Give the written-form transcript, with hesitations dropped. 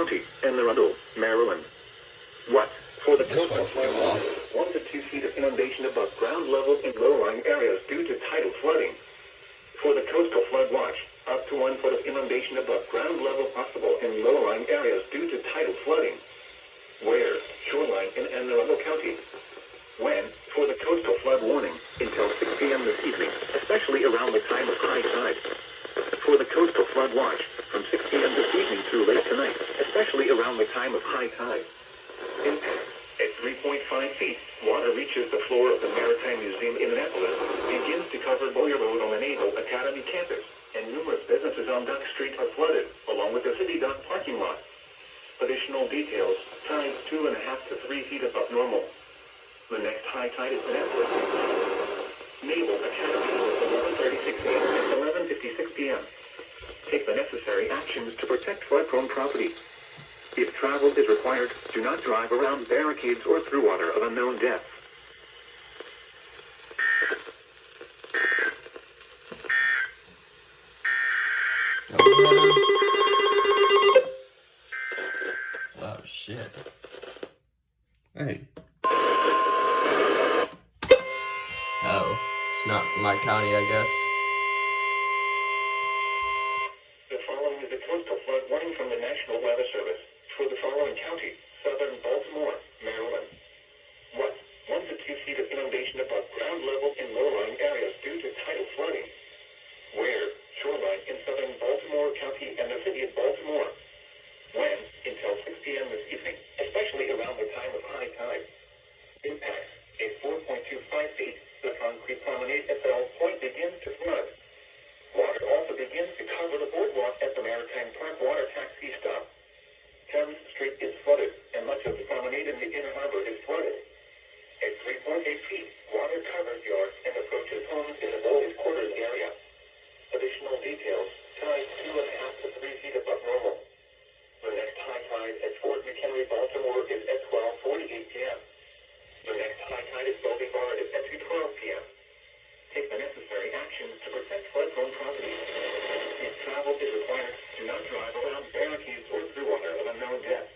County, Anne Arundel, Maryland. What? For the This coastal one's flood go watch, off. 1 to 2 feet of inundation above ground level in low-lying areas due to tidal flooding. For the coastal flood watch, up to 1 foot of inundation above ground level possible in low-lying areas due to tidal flooding. Where? Shoreline in Anne Arundel County. When? For the coastal flood warning, until 6 p.m. this evening, especially around the time of high tide. For the coastal flood watch, from 6 p.m. this evening through late tonight, especially around the time of high tide. Impact. At 3.5 feet, water reaches the floor of the Maritime Museum in Annapolis, begins to cover Boyer Road on the Naval Academy campus, and numerous businesses on Dock Street are flooded, along with the city dock parking lot. Additional details, tides 2.5 to 3 feet above normal. The next high tide is Annapolis. Naval Academy, 11:36 a.m. and 11:56 p.m. Take the necessary actions to protect flood-prone property. If travel is required, do not drive around barricades or through water of unknown depth. Oh shit. Hey. Oh, it's not for my county, I guess. The following is a coastal flood warning from the National Weather Service for the following county, southern Baltimore, Maryland. What? 1 to 2 feet of inundation above ground level in low-lying areas due to tidal flooding. Where? Shoreline in southern Baltimore County and the city of Baltimore. When? Until 6 p.m. this evening, especially around the time of high tide. Impacts. At 4.25 feet, the concrete promenade at Bell Point begins to flood. Water also begins to cover the boardwalk at the Maritime Park water taxi stop. Thames Street is flooded, and much of the promenade in the Inner Harbor is flooded. At 3.8 feet, water covers yards and approaches homes in the boys' quarters area. Additional details, tides 2.5 to 3 feet above normal. The next high tide at Fort McHenry, Baltimore is at 12:48 p.m. The next high tide at Bolivar is at 2:12 p.m. Take the necessary actions to protect flood-prone property. If travel is required, do not drive around barricades or through water of unknown depth.